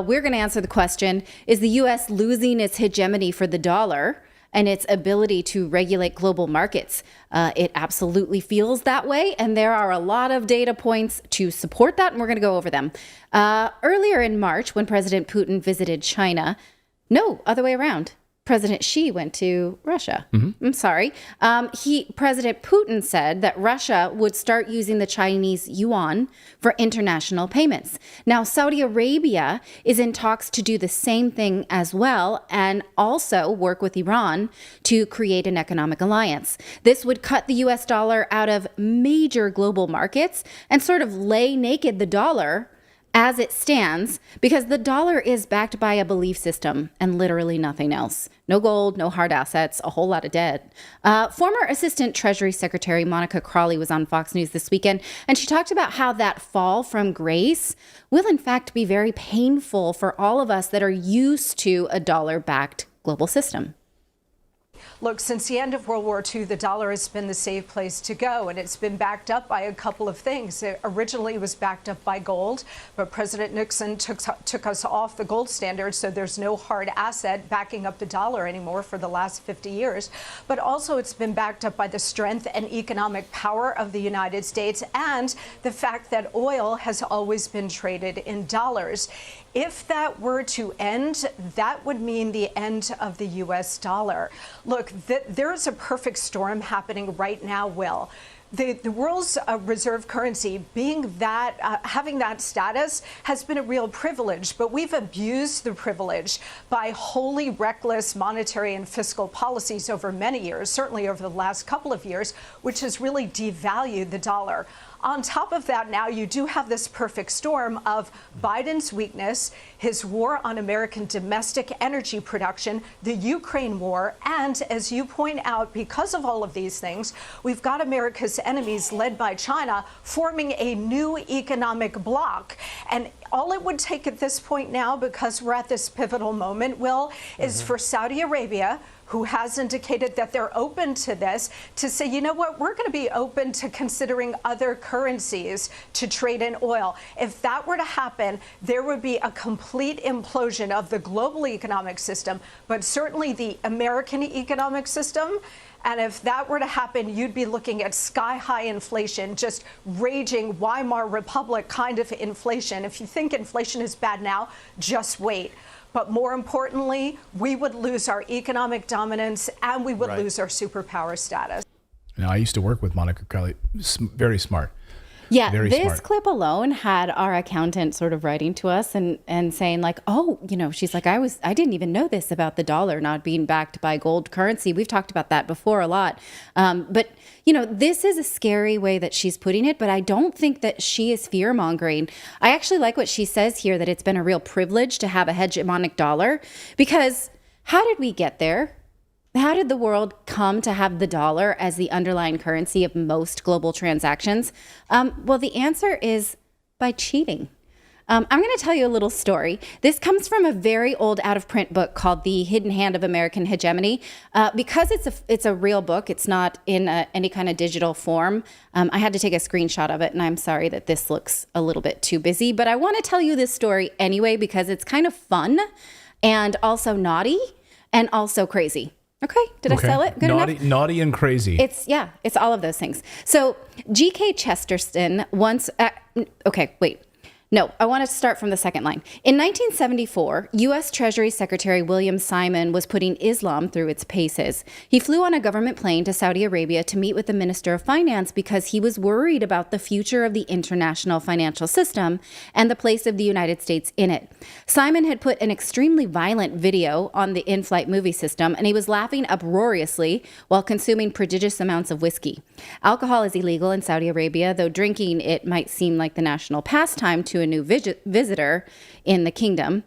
We're going to answer the question, is the U.S. losing its hegemony for the dollar and its ability to regulate global markets? It absolutely feels that way, and there are a lot of data points to support that, and we're going to go over them. Earlier in March, when President Putin visited China, no, other way around. President Xi went to Russia. I'm sorry. President Putin said that Russia would start using the Chinese yuan for international payments. Now, Saudi Arabia is in talks to do the same thing as well, and also work with Iran to create an economic alliance. This would cut the US dollar out of major global markets and sort of lay naked the dollar as it stands, because the dollar is backed by a belief system and literally nothing else. No gold, no hard assets, a whole lot of debt. Former Assistant Treasury Secretary Monica Crawley was on Fox News this weekend, and she talked about how that fall from grace will in fact be very painful for all of us that are used to a dollar-backed global system. Look, since the end of World War II, the dollar has been the safe place to go, and it's been backed up by a couple of things. It originally was backed up by gold, but President Nixon took us off the gold standard, so there's no hard asset backing up the dollar anymore for the last 50 years. But also it's been backed up by the strength and economic power of the United States and the fact that oil has always been traded in dollars. If that were to end, that would mean the end of the U.S. dollar. Look, there is a perfect storm happening right now, Will. The world's reserve currency being that, having that status has been a real privilege, but we've abused the privilege by wholly reckless monetary and fiscal policies over many years, certainly over the last couple of years, which has really devalued the dollar. On top of that, now you do have this perfect storm of Biden's weakness, his war on American domestic energy production, the Ukraine war, and as you point out, because of all of these things, we've got America's enemies led by China forming a new economic bloc. And all it would take at this point now, because we're at this pivotal moment, Will, is for Saudi Arabia, who has indicated that they're open to this, to say, you know what, we're going to be open to considering other currencies to trade in oil. If that were to happen, there would be a complete implosion of the global economic system, but certainly the American economic system. And if that were to happen, you'd be looking at sky-high inflation, just raging Weimar Republic kind of inflation. If you think inflation is bad now, just wait. But more importantly, we would lose our economic dominance and we would lose our superpower status. Now, I used to work with Monica Crawley, very smart. Yeah, Very this smart. clip alone had our accountant sort of writing to us and saying like, oh, you know, she's like, I didn't even know this about the dollar not being backed by gold currency. We've talked about that before a lot. But, you know, this is a scary way that she's putting it, but I don't think that she is fear mongering. I actually like what she says here, that it's been a real privilege to have a hegemonic dollar, because how did we get there? How did the world come to have the dollar as the underlying currency of most global transactions? Well, the answer is by cheating. I'm going to tell you a little story. This comes from a very old out-of-print book called The Hidden Hand of American Hegemony. Because it's a real book, it's not in any kind of digital form. I had to take a screenshot of it, and I'm sorry that this looks a little bit too busy. But I want to tell you this story anyway because it's kind of fun and also naughty and also crazy. Okay, did I sell it? Good enough? Naughty and crazy. It's all of those things. So G.K. Chesterton once, I want to start from the second line. In 1974, U.S. Treasury Secretary William Simon was putting Islam through its paces. He flew on a government plane to Saudi Arabia to meet with the Minister of Finance because he was worried about the future of the international financial system and the place of the United States in it. Simon had put an extremely violent video on the in-flight movie system, and he was laughing uproariously while consuming prodigious amounts of whiskey. Alcohol is illegal in Saudi Arabia, though drinking it might seem like the national pastime to a new visitor in the kingdom.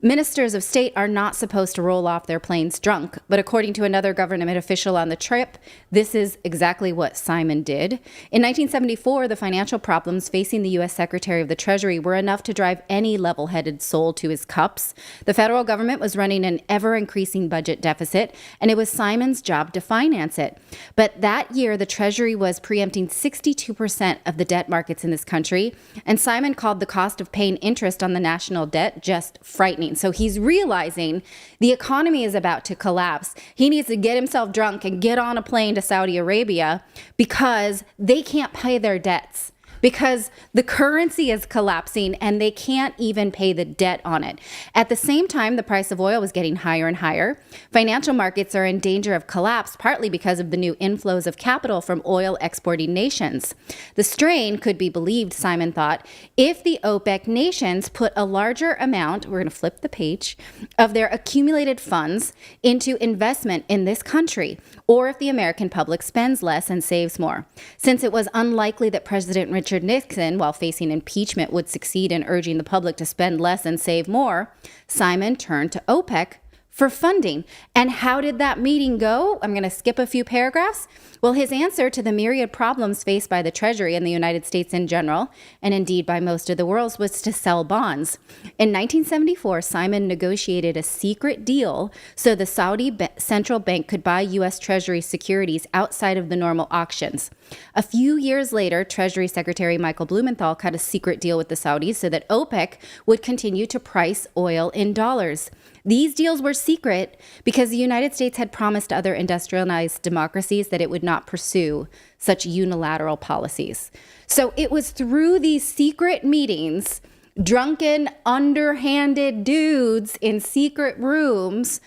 Ministers of state are not supposed to roll off their planes drunk, but according to another government official on the trip, this is exactly what Simon did. In 1974, the financial problems facing the U.S. Secretary of the Treasury were enough to drive any level-headed soul to his cups. The federal government was running an ever-increasing budget deficit, and it was Simon's job to finance it. But that year, the Treasury was preempting 62% of the debt markets in this country, and Simon called the cost of paying interest on the national debt just frightening. So he's realizing the economy is about to collapse. He needs to get himself drunk and get on a plane to Saudi Arabia because they can't pay their debts, because the currency is collapsing and they can't even pay the debt on it. At the same time, the price of oil was getting higher and higher. Financial markets are in danger of collapse, partly because of the new inflows of capital from oil exporting nations. The strain could be believed, Simon thought, if the OPEC nations put a larger amount, we're going to flip the page, of their accumulated funds into investment in this country, or if the American public spends less and saves more. Since it was unlikely that President Richard Nixon, while facing impeachment, would succeed in urging the public to spend less and save more, Simon turned to OPEC for funding. And how did that meeting go? I'm going to skip a few paragraphs. Well, his answer to the myriad problems faced by the Treasury and the United States in general, and indeed by most of the world, was to sell bonds. In 1974, Simon negotiated a secret deal so the Saudi central bank could buy U.S. Treasury securities outside of the normal auctions. A few years later, Treasury Secretary Michael Blumenthal cut a secret deal with the Saudis so that OPEC would continue to price oil in dollars. These deals were secret because the United States had promised other industrialized democracies that it would not pursue such unilateral policies. So it was through these secret meetings, drunken, underhanded dudes in secret rooms,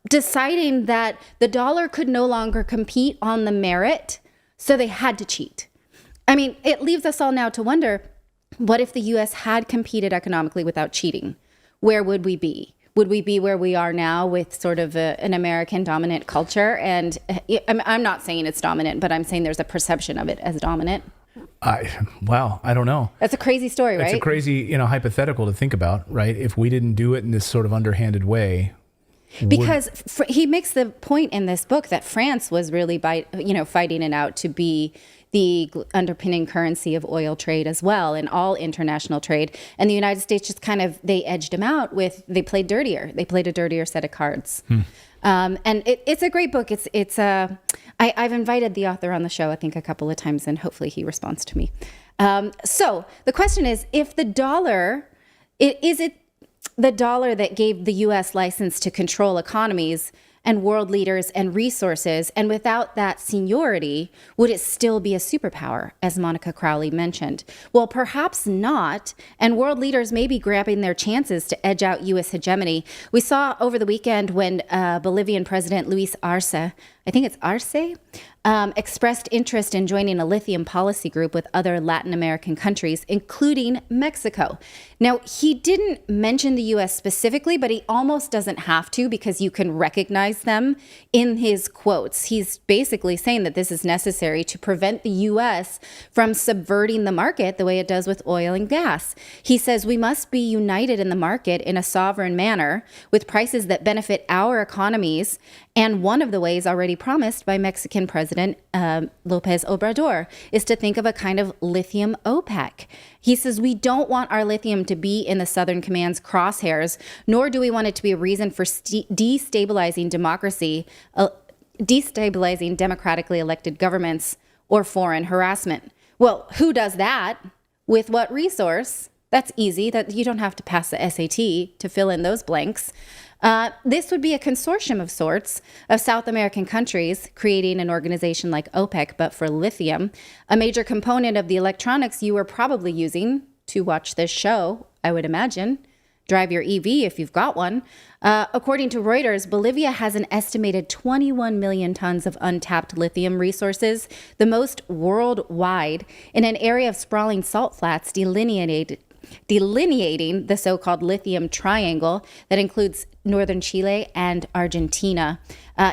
deciding that the dollar could no longer compete on the merit, so they had to cheat. I mean, it leaves us all now to wonder, what if the U.S. had competed economically without cheating? Where would we be? Would we be where we are now with sort of an American dominant culture? And I'm not saying it's dominant, but I'm saying there's a perception of it as dominant. I don't know. That's a crazy story, right? It's a crazy, hypothetical to think about, right? If we didn't do it in this sort of underhanded way. Because he makes the point in this book that France was really fighting it out to be the underpinning currency of oil trade as well, and all international trade. And the United States just they edged him out they played dirtier. They played a dirtier set of cards. And it's a great book. I've invited the author on the show, I think, a couple of times, and hopefully he responds to me. So the question is, if the dollar, is it the dollar that gave the U.S. license to control economies and world leaders and resources, and without that seniority, would it still be a superpower, as Monica Crowley mentioned? Well, perhaps not, and world leaders may be grabbing their chances to edge out U.S. hegemony. We saw over the weekend when Bolivian President Luis Arce, I think it's Arce, expressed interest in joining a lithium policy group with other Latin American countries, including Mexico. Now, he didn't mention the U.S. specifically, but he almost doesn't have to, because you can recognize them in his quotes. He's basically saying that this is necessary to prevent the U.S. from subverting the market the way it does with oil and gas. He says we must be united in the market in a sovereign manner with prices that benefit our economies. And one of the ways already promised by Mexican President López Obrador is to think of a kind of lithium OPEC. He says we don't want our lithium to be in the Southern Command's crosshairs, nor do we want it to be a reason for destabilizing democracy, destabilizing democratically elected governments, or foreign harassment. Well, who does that? With what resource? That's easy. That you don't have to pass the SAT to fill in those blanks. This would be a consortium of sorts of South American countries creating an organization like OPEC, but for lithium, a major component of the electronics you are probably using to watch this show, I would imagine. Drive your EV if you've got one. According to Reuters, Bolivia has an estimated 21 million tons of untapped lithium resources, the most worldwide, in an area of sprawling salt flats delineating the so-called lithium triangle that includes northern Chile and Argentina.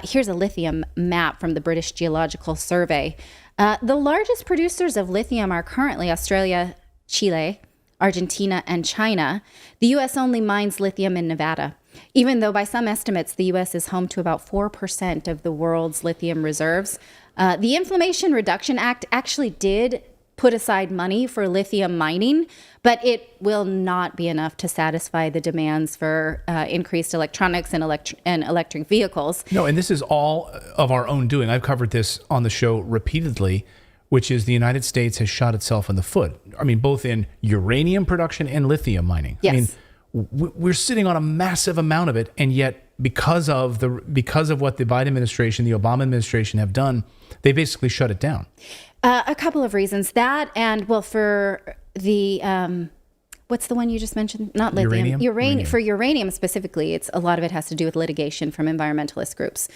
Here's a lithium map from the British Geological Survey. The largest producers of lithium are currently Australia, Chile, Argentina, and China. The U.S. only mines lithium in Nevada, even though by some estimates, the U.S. is home to about 4% of the world's lithium reserves. The Inflation Reduction Act actually did put aside money for lithium mining, but it will not be enough to satisfy the demands for increased electronics and electric vehicles. No, and this is all of our own doing. I've covered this on the show repeatedly, which is the United States has shot itself in the foot. I mean, both in uranium production and lithium mining. Yes. I mean, we're sitting on a massive amount of it, and yet because of what the Biden administration, the Obama administration have done, they basically shut it down. A couple of reasons. That and, well, for the, what's the one you just mentioned? Not lithium. Uranium. For uranium specifically, a lot of it has to do with litigation from environmentalist groups,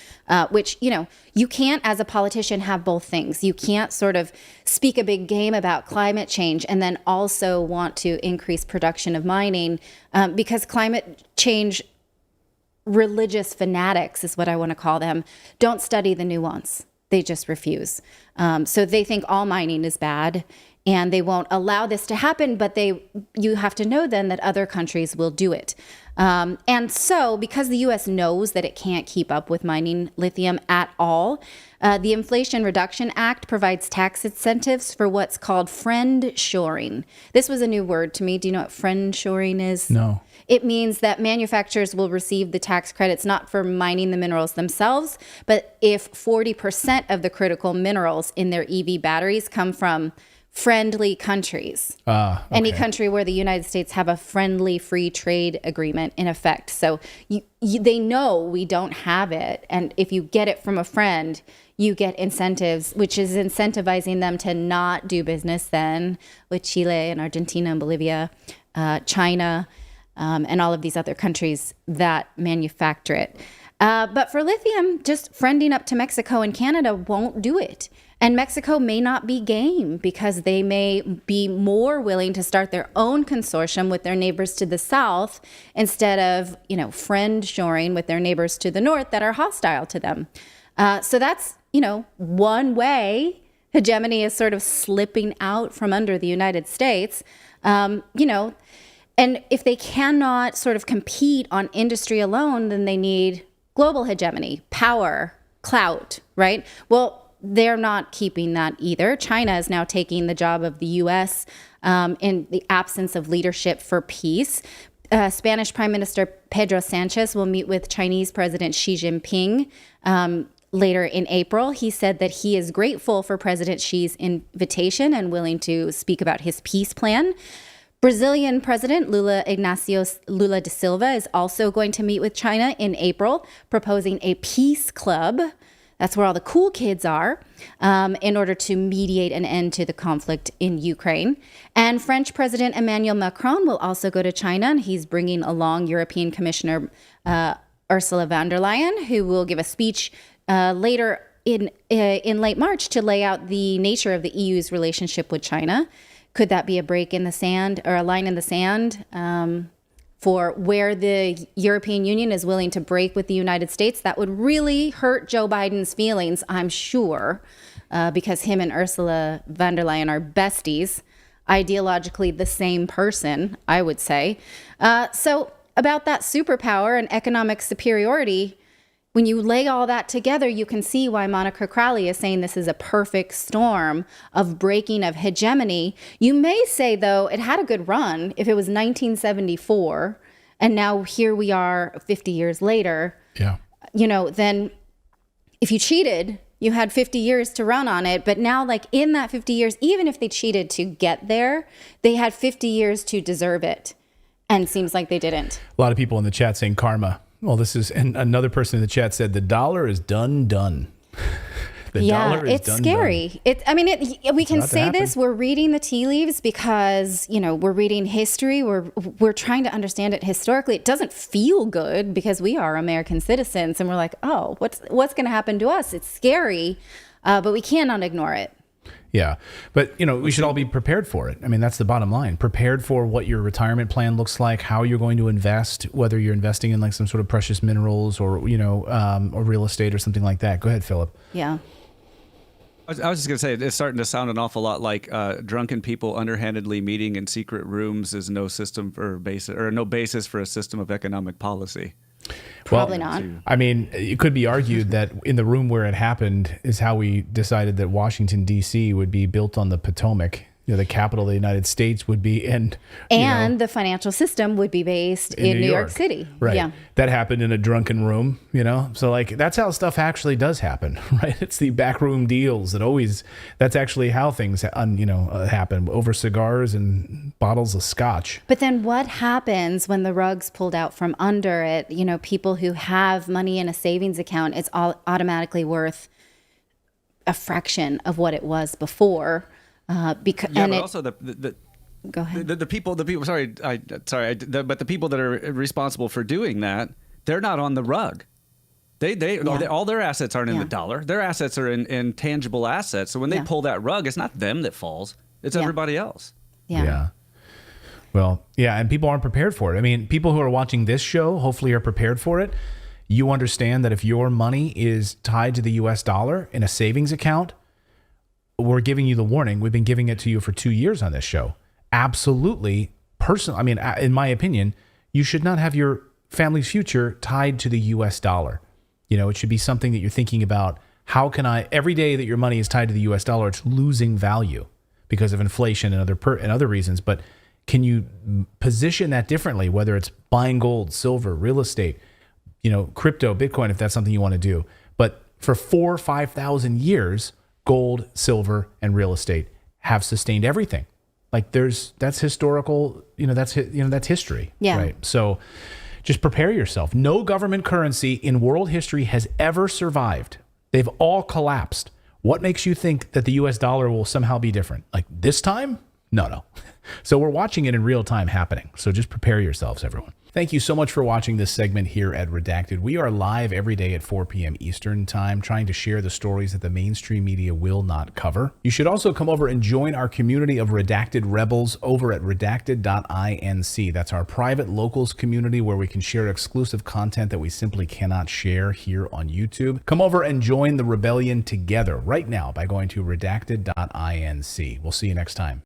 which, you can't, as a politician, have both things. You can't sort of speak a big game about climate change and then also want to increase production of mining, because climate change religious fanatics is what I want to call them, don't study the nuance. They just refuse. So they think all mining is bad and they won't allow this to happen, but you have to know then that other countries will do it. And so because the U.S. knows that it can't keep up with mining lithium at all, the Inflation Reduction Act provides tax incentives for what's called friend shoring. This was a new word to me. Do you know what friend shoring is? No. It means that manufacturers will receive the tax credits not for mining the minerals themselves, but if 40% of the critical minerals in their EV batteries come from friendly countries. Okay. Any country where the United States have a friendly free trade agreement in effect. So they know we don't have it. And if you get it from a friend, you get incentives, which is incentivizing them to not do business then with Chile and Argentina and Bolivia, China, and all of these other countries that manufacture it. But for lithium, just friending up to Mexico and Canada won't do it. And Mexico may not be game because they may be more willing to start their own consortium with their neighbors to the south instead of, friend shoring with their neighbors to the north that are hostile to them. So that's, one way hegemony is sort of slipping out from under the United States, and if they cannot sort of compete on industry alone, then they need global hegemony, power, clout, right? Well, they're not keeping that either. China is now taking the job of the U.S. In the absence of leadership for peace. Spanish Prime Minister Pedro Sanchez will meet with Chinese President Xi Jinping later in April. He said that he is grateful for President Xi's invitation and willing to speak about his peace plan. Brazilian President Lula da Silva is also going to meet with China in April, proposing a peace club. That's where all the cool kids are, in order to mediate an end to the conflict in Ukraine. And French President Emmanuel Macron will also go to China, and he's bringing along European Commissioner Ursula von der Leyen, who will give a speech later in late March to lay out the nature of the EU's relationship with China. Could that be a break in the sand or a line in the sand for where the European Union is willing to break with the United States? That would really hurt Joe Biden's feelings, I'm sure, because him and Ursula von der Leyen are besties, ideologically the same person, I would say. So about that superpower and economic superiority, when you lay all that together, you can see why Monica Crowley is saying this is a perfect storm of breaking of hegemony. You may say, though, it had a good run if it was 1974, and now here we are 50 years later. Yeah. Then if you cheated, you had 50 years to run on it. But now, in that 50 years, even if they cheated to get there, they had 50 years to deserve it. And seems like they didn't. A lot of people in the chat saying karma. Well, and another person in the chat said the dollar is done. The dollar is it's scary. We can say this. We're reading the tea leaves because, we're reading history. We're trying to understand it historically. It doesn't feel good because we are American citizens and we're like, oh, what's going to happen to us? It's scary, but we cannot ignore it. Yeah. But, we should all be prepared for it. I mean, that's the bottom line. Prepared for what your retirement plan looks like, how you're going to invest, whether you're investing in some sort of precious minerals or, or real estate or something like that. Go ahead, Philip. Yeah. I was just going to say, it's starting to sound an awful lot like drunken people underhandedly meeting in secret rooms is no system for basis, or no basis for a system of economic policy. Probably not. I mean, it could be argued that in the room where it happened is how we decided that Washington, D.C. would be built on the Potomac. The capital of the United States would be, and the financial system would be based in New York City. Right. Yeah. That happened in a drunken room, So like, that's how stuff actually does happen, right? It's the backroom deals that's actually how things, happen over cigars and bottles of scotch. But then what happens when the rug's pulled out from under it? People who have money in a savings account, it's all automatically worth a fraction of what it was before. Because but also go ahead. The people. But the people that are responsible for doing that, they're not on the rug. All their assets aren't in the dollar. Their assets are in tangible assets. So when they pull that rug, it's not them that falls. It's everybody else. Yeah. Well, and people aren't prepared for it. I mean, people who are watching this show hopefully are prepared for it. You understand that if your money is tied to the U.S. dollar in a savings account, we're giving you the warning. We've been giving it to you for 2 years on this show. Absolutely. In my opinion, you should not have your family's future tied to the U.S. dollar. It should be something that you're thinking about. How can every day that your money is tied to the U.S. dollar, it's losing value because of inflation and other reasons. But can you position that differently, whether it's buying gold, silver, real estate, crypto, Bitcoin, if that's something you want to do. But for 4,000 or 5,000 years, gold, silver, and real estate have sustained everything. Like that's historical, that's history. Yeah. Right. So just prepare yourself. No government currency in world history has ever survived. They've all collapsed. What makes you think that the US dollar will somehow be different? Like this time? No. So we're watching it in real time happening. So just prepare yourselves, everyone. Thank you so much for watching this segment here at Redacted. We are live every day at 4 p.m. Eastern Time, trying to share the stories that the mainstream media will not cover. You should also come over and join our community of Redacted Rebels over at redacted.inc. That's our private locals community where we can share exclusive content that we simply cannot share here on YouTube. Come over and join the rebellion together right now by going to redacted.inc. We'll see you next time.